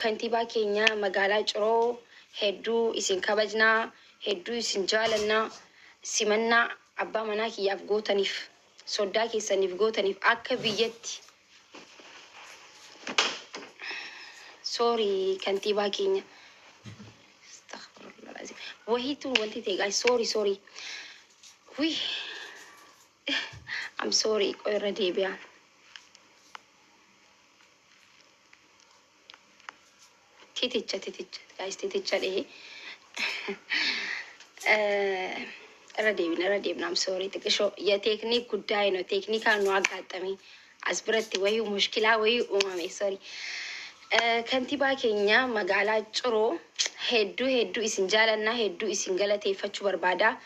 kantiibaa keenya magaalaa Ciroo hedduu isin kabajnaa, hedduu isin jaalannaa, simannaa abbaa manaa kiyyaaf gootaniif, soddaa keessaniif gootaniif akka biyyatti. Sorry kantiibaa keenya. Wahitu wanti ta'e guys, sorry. I'm sorry. Qoyra deebi'aa. Titicha guys, titicha deh. Irra deebina. I'm sorry. Tikisho ya teknik guddai no teknika no agatami. Asbiratti wayu mushkila wayu umame, sorry. Kantiibaa keenya magaalaa Ciroo hedduu isin jaalannaa, hedduu isin galateeffachuu barbaada.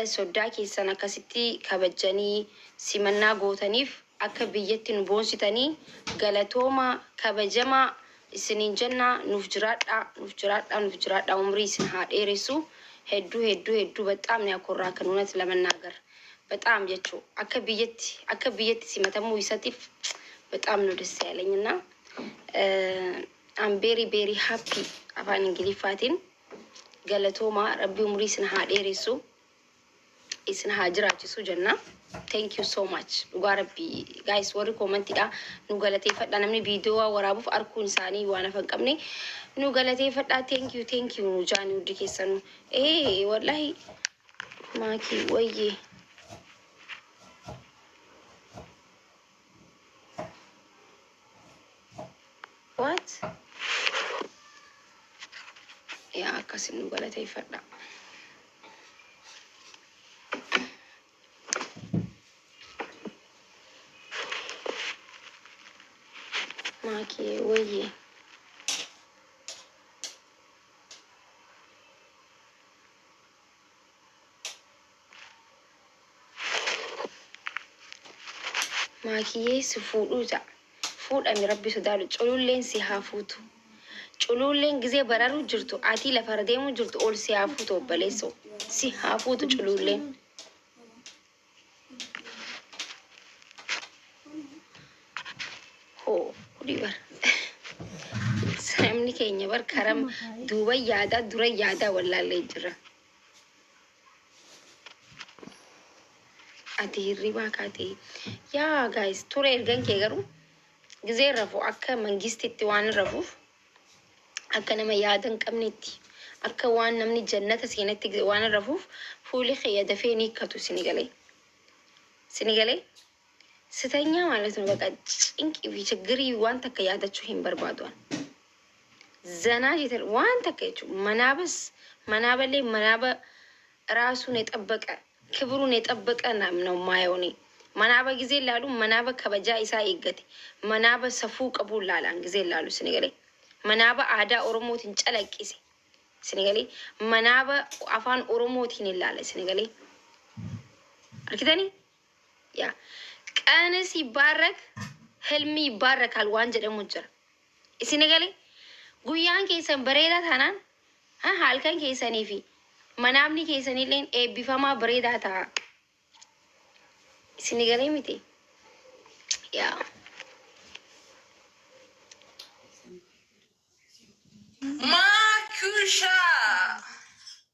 Soddaa keessan akkasitti kabajanii simannaa gootaniif akka biyyatti nu boonsitanii galatooma kabajamaa isiniin jennaa. Nuuf jiraadhaa umrii isin haa dheeressu. Hedduu በጣም ነው ያኮራከን እውነት ለመናገር በጣም ጀቹ አከ biyyatti simatamuu isaatiif በጣም ነው ደስ ያለኝና I'm very happy afaan ingiliffaatiin galatooma rabbi umrii isin haa dheeressu, isin haa jiraachisu jenna. Thank you so much. Dhugaa rabbi guys, warri koomentiidha nu galateeffadha. Namni viidiyoo waraabuuf arkuun isaanii waan afan qabne nu galateeffadha. Thank you nu jaani hundi keessanu. Wallahi maaki wayye what ya akkasin nu galateeffadha. Maaki wayye maakiyee si fuudhuuta fuudhami rabbi sodaalu cululleen si haa fuutu. Cululleen gizee bararuu jirtu ati lafa deemuu jirtu ol si haa fuutu obbaleesso si haa fuutu cululleen. Dibar samni keenya bar karam duuba yaada dura yaada wallaallee jira. Ati hirriba kaate yaa guys ture ergan kee garuu gizee rafu akka mangistitti waan rafuuf akka nama yaadan qabnetti akka waan namni jannata seenetti waan rafuuf fuuli khiyya dafee ni katu sinigale ስተኛ ማለት ነው። በቃ ጭንቅ ቢቸግሪ ዋን ተከያታችሁ ይሄን በርባዷን ዘና ይተር ዋን ተከይቹ መናበሌ መናበ ራሱን የጠበቀ ክብሩን የጠበቀ ነው ማየውኔ መናበ ጊዜ ላሉ መናበ ከበጃ ኢሳ ይገት መናበ ሰፉ ቀቡላላን ጊዜ ላሉ ስንገሌ መናበ አዳ ኦሮሞትን ጨለቂሲ ስንገሌ መናበ አፋን ኦሮሞትን ይላል ስንገሌ አርኪተኒ ያ ቀንስ ይባረክ ህልሚ ይባረካል ዋንጀ ደግሞ ጀራ እስነገሌ ጉያን ከሰን በሬዳ ታናን halkan keessanii fi manaamni keessanilleen eebbifamaa bareedaa ta'a. Isin galee miti? Yaa. Makusha.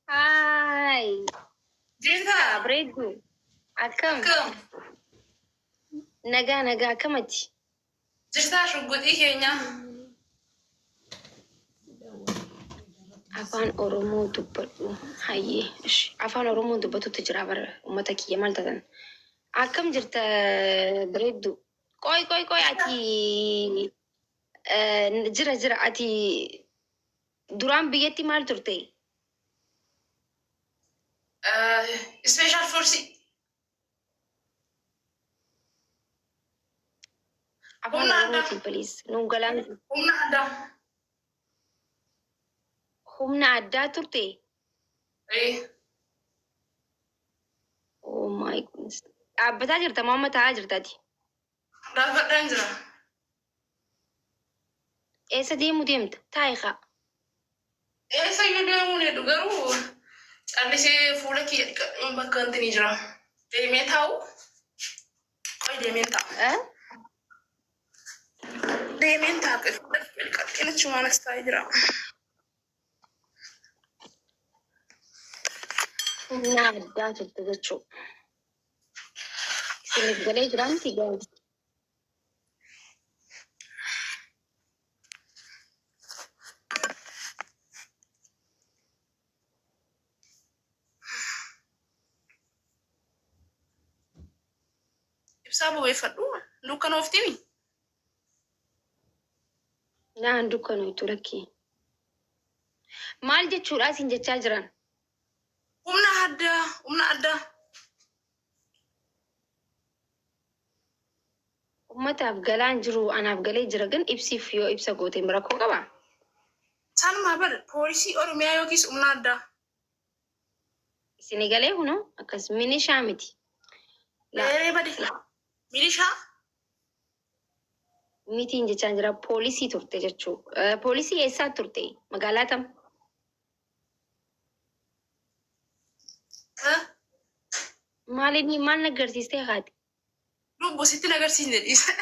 Hi. Jirta. Breedu. Akkam. Nagaa akkamati? Jirta shugguxii keenya. Afaan Oromoo dubbadhu. Hayyee. Afaan Oromoo dubbatutti jira bara uummata kiyya maal ta'an. Akkam jirta Breedu? Qoy ati jira ati duraan biyyatti maal turte? Special force. Afaan Oromootiin please. Nuun galaan. Humna addaa turte? Oh my goodness. Dhaabbataa jirta moo amma taa'aa jirtaati? Dhaabbadhaan jira. Eessa deemta? Taa'e kaa. Eessa iyyuu deemuu ni garuu callisee fuula kiyya bakka wanti ni jira. Deemee taa'u. Qoy deemee taa'u. deemeen taaqe qaxxinachu maanas taa'ee jira. Humna addaa turte jechuudha. Isiniif galee jiraanti gaa'ela. Ibsaa bobeeffadhu dukkanooftii. Naan dukkanoitu lakkii. Maal jechuudha isin jechaa jiran? Humna addaa. Ummataaf galaan jiru anaaf galee jira gan ibsiif yoo ibsa gooteen rakkoo qaba. Sanumaa bar poolisii Oromiyaa yookiis humna addaa. Isin galee huno akkas minishaa miti. Leeree badi milishaa. Mitiin jechaa jira poolisii turte jechuudha. Poolisii eessaa turte? Magaalaa tam? Maaliin maal nagarsiistee haati? Lubbu sitti nagarsiisne dhiisa.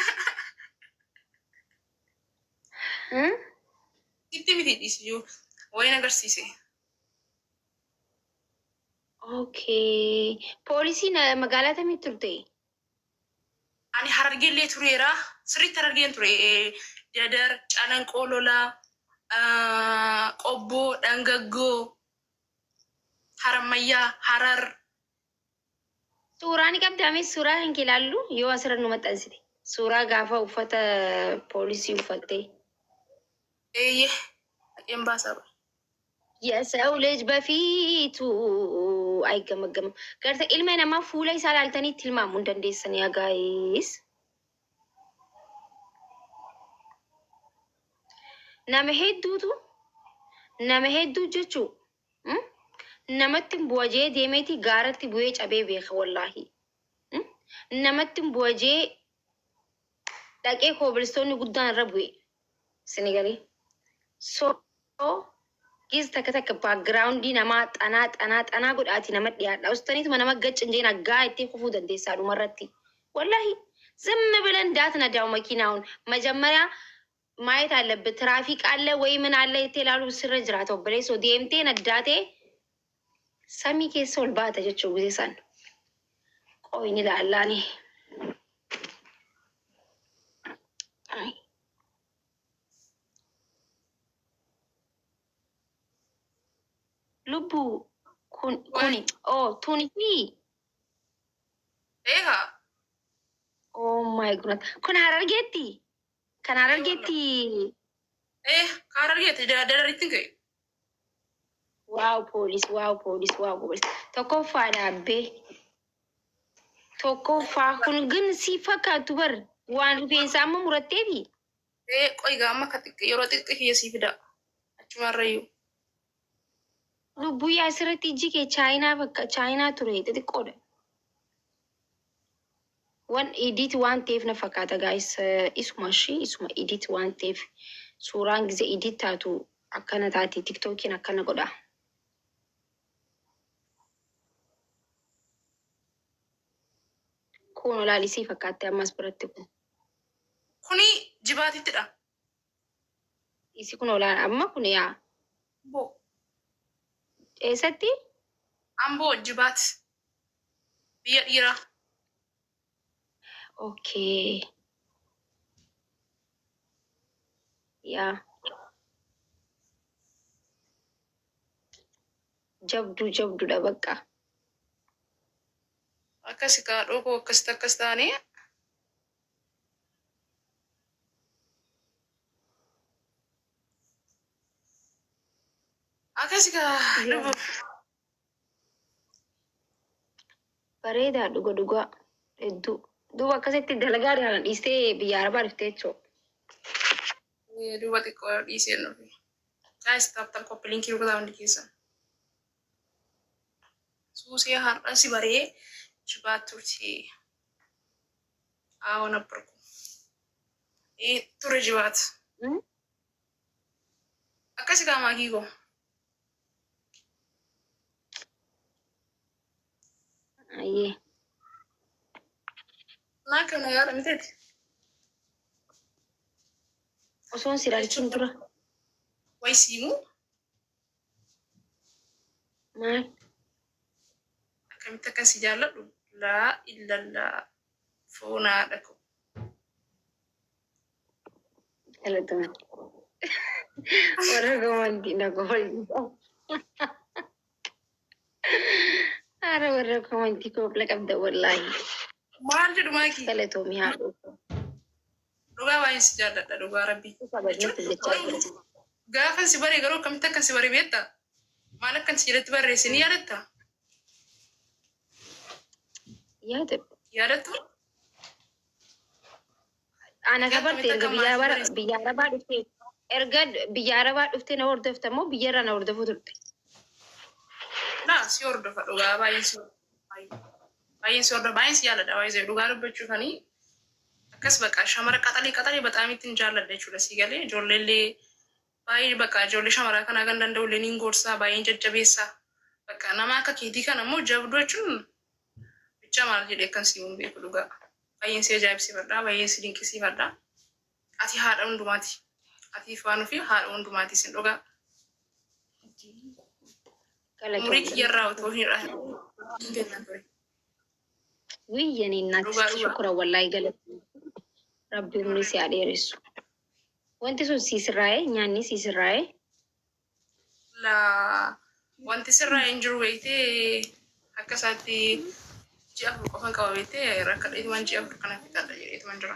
Sitti miti dhiisiyuu wayi nagarsiise. Okay. Poolisiin magaalaa tamii turte? Ani Harargeellee tureera. Sirriitti Harargeen ture. Dadar, Calanqoo lolaa, Qobboo, Dhangaggoo, Harammayyaa, Harar. Suuraan qabdame suuraa hin ilaallu yoo asirra nu maxxansite. Suuraa gaafa uffata poolisii uffatte. Haqeen baasaa bara. የሰው ልጅ በፊቱ አይገመገምም። ገርተ ኢልሜ ነማ ፉላ ይሳላልተኒ ትልማሙ እንደንዴሰን ያ ጋይስ nama hedduu jechuun namatti bu'ajee deemeeti gaaratti bu'ee cabee beeka wallaahi. Namatti bu'ajee dhaqee koobilistoonni guddaan irra bu'e sinigalee. So giz takka baagiraawundii namaa xanaa godhaati nama dhiyaadha. Ustaniituma nama gaccinjeen aggaa itti kufuu dandeessaa dhumarratti. Wallaahi zimmi bilan እንዳትነዳው መኪናውን መጀመሪያ ማየት አለበት። ትራፊክ አለ ወይ ምን አለ የተላሉ ስረ ጅራተው ብሬሶ ዲኤምቴ ነዳቴ ሰሚ ኬሶ ልባተ ጀቹ ጊዜ ሳን ቆይኒ ላላኔ ልቡ ኩኒ ቱኒቲ ኦ ማይ ጉድ ኩን ሀረርጌቲ kan Harargeetti. Harargeetti dadaritti ka'e. Waaw poolis. Tokkoffaadha abbee. Tokkoffaa kun gin si fakkaatu bar waan rifeensa amma muratteefi. Qoygaa amma yeroo xiqqaa kiyya sii fida. Achumarrayyuu. Lubbuu asirratti ijji kee chaayinaa ture xixiqqoodha. Wan edit waan ta'eef na fakkaata guys. Isuma edit waan ta'eef suuraan gize edit taatu akkana taati tiktokiin akkana godha. Kun olaalisii fakkaatte ammas biratti kun. Kuni jibaatittidha. Isi kun olaan amma kun yaa. Boo. Eessatti? Amboo jibaati. Biyya dhiiraa. Okay. Yeah. Jabduudha bakka. Akkasi kaadhoo koo akkas taane. Akkasi kaadhoo. Bareedaa dhuga hedduu. Duuba akkasitti dalagaa dhiyaan dhiistee biyya arabaa dhiftee jechuudha. Duuba xiqqoo dhiisee nufi. Guys, taptan koppii linkii rukutaa hundi keessan. Suusee har'asi baree jibaat turte. Aawwan abbarku. Ture jibaat. Akkasi kaamaa kiikoo. Ayyee. Naa kana yaada miteeti. osoon siraalchiin dura way siimu maal akkamitti akkan si jaalladhu laa illallaa foonaadha ko galatama warra komantii na koolisa ara warra komantii koopla qabda wallaahi maal jedhu maakii galatoomii haadhu dhugaa baay'ee si jaalladha dhugaa rabbii gaafa si baree garuu akkamitti akkan si baree beekta maal akkan si jedhatti barreesse ni yaadatta yaadattu ana gabarte erga biyya arabaa dhufte erga biyya arabaa dhufte na hordofta moo biyya irraa na hordofu turte na si hordofa dhugaa baay'ee si hordofa baay'ee si jaalladha baay'ee dhugaa dubbachuufanii akkas baqa shamara qaxalee bexaam ittiin jaalladha jechuudha si galee ijoolleellee baay'ee baqa ijoollee shamaraa kanaa kan danda'ullee niin gorsaa baay'een jajjabeessaa baqa nama akka keetii kana immoo jabduu jechuun bicha maal jedhee akkan si hin beeku dhugaa baay'een si ajaa'ibsiifadha baay'een si dinqisiifadha ati haadha hundumaati ati faanuu fi haadha hundumaati sin dhugaa umurii kiyyarraa otoo hin dhahin wiyyan innatti shukura wallahi galatu rabbi umrii si adeeressu wanti sun siisirraa'e nyaanni siisirraa'e la wanti sirraa hin jiru beektee akka isaatti ji'a afur qofan qaba beektee rakka dheetumaan ji'a afur kana fixaadha jedheetumaan jira